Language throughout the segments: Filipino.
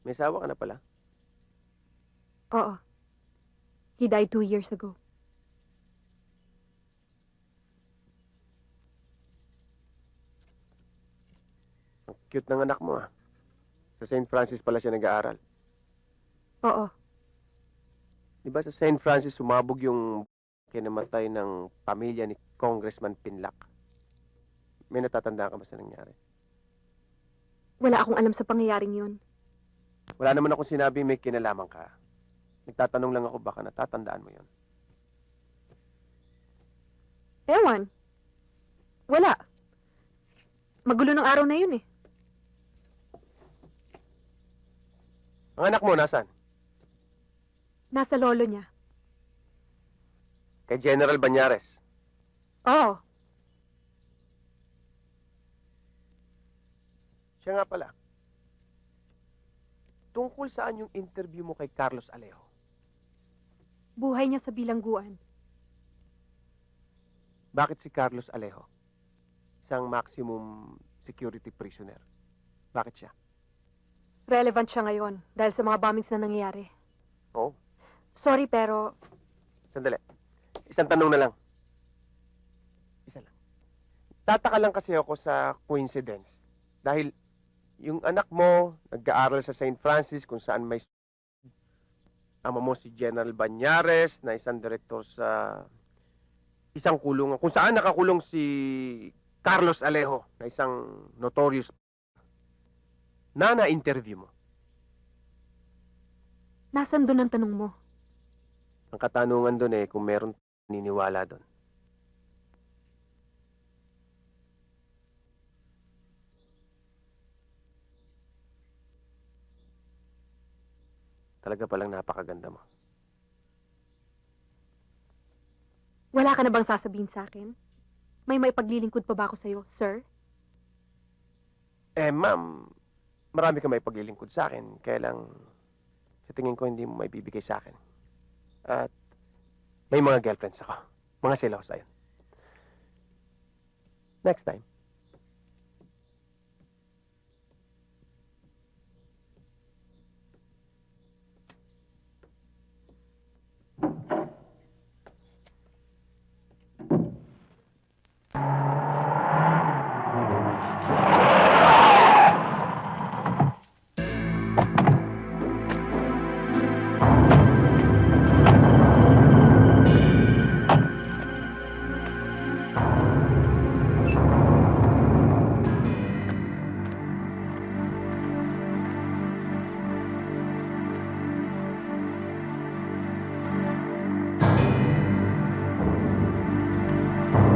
May asawa ka na pala. Oo. He died 2 years ago. Ang cute ng anak mo, ah. Sa St. Francis pala siya nag-aaral. Oo. Di ba sa St. Francis sumabog yung kinamatay ng pamilya ni Congressman Pinlac? May natatandaan ka ba sa nangyari? Wala akong alam sa pangyayaring yun. Wala naman akong sinabi may kinalaman ka. Nagtatanong lang ako baka natatandaan mo yon. Ewan. Wala. Magulo ng araw na yun eh. Ang anak mo, nasan? Nasa lolo niya. Kay General Banyares. Oo. Siya nga pala. Tungkol saan yung interview mo kay Carlos Alejo? Buhay niya sa bilangguan. Bakit si Carlos Alejo? Isang maximum security prisoner. Bakit siya? Relevant siya ngayon dahil sa mga bombings na nangyayari. Oh, Sorry pero sandali. Isang tanong na lang. Isa lang. Tataka lang kasi ako sa coincidence. Dahil yung anak mo, nag-aaral sa St. Francis kung saan may ama mo si General Banyares na isang direktor sa isang kulungan. Kung saan nakakulong si Carlos Alejo na isang notorious na na-interview mo. nasan doon ang tanong mo? Ang katanungan doon eh kung meron niniwala doon. Talaga palang napakaganda mo. Wala ka na bang sasabihin sa akin? May maipaglilingkod pa ba ako sa'yo, sir? Eh, ma'am, marami ka may paglilingkod sa akin. Kaya lang, sa tingin ko hindi mo may bibigay sa akin. At may mga girlfriends ako. Mga selosa yun. Next time.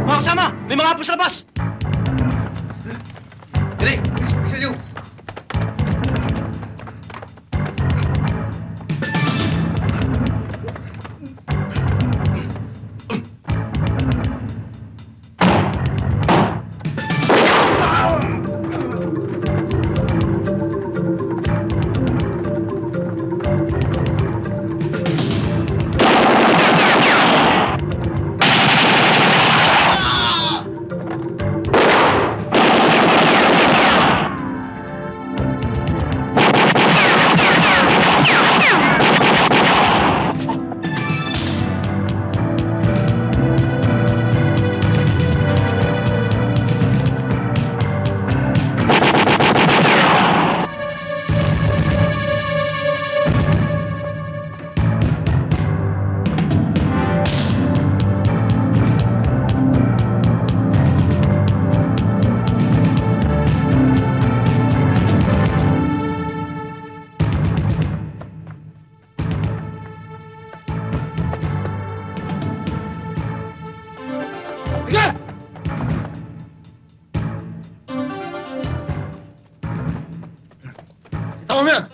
Mga kasama! May mga hapon sa labas! Dali! Isa niyo! Higa! Tama mo yan!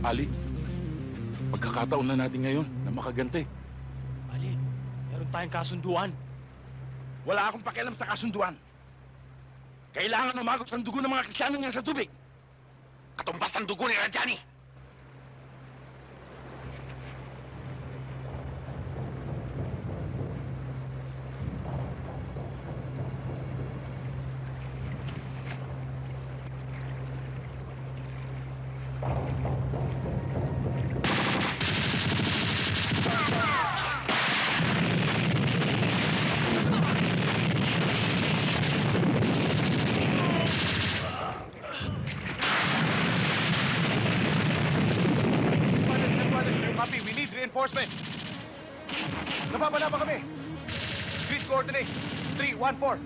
Ali, pagkakataon na natin ngayon na makagante. Ali, meron tayong kasunduan. Wala akong pakialam sa kasunduan. Kailangan umagos ang dugo ng mga Kristiyano niya sa tubig. Katumbas ng dugo ni Rajani! Copy, we need reinforcement. Nababala pa kami. Grid coordinate, 314.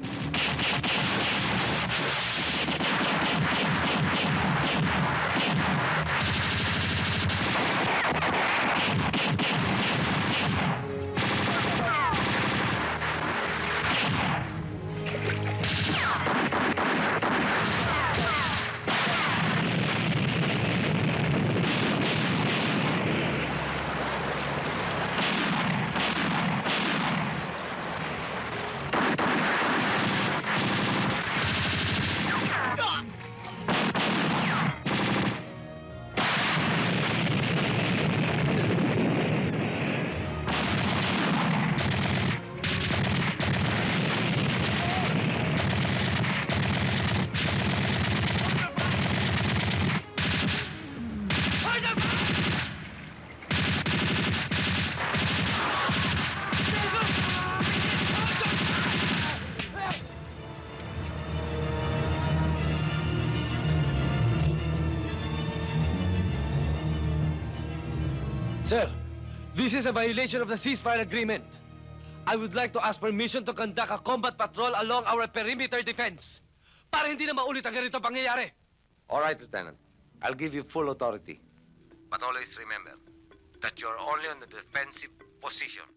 Sir, this is a violation of the ceasefire agreement. I would like to ask permission to conduct a combat patrol along our perimeter defense para hindi na maulit ang ganitong pangyayari. All right, Lieutenant. I'll give you full authority. But always remember that you're only on the defensive position.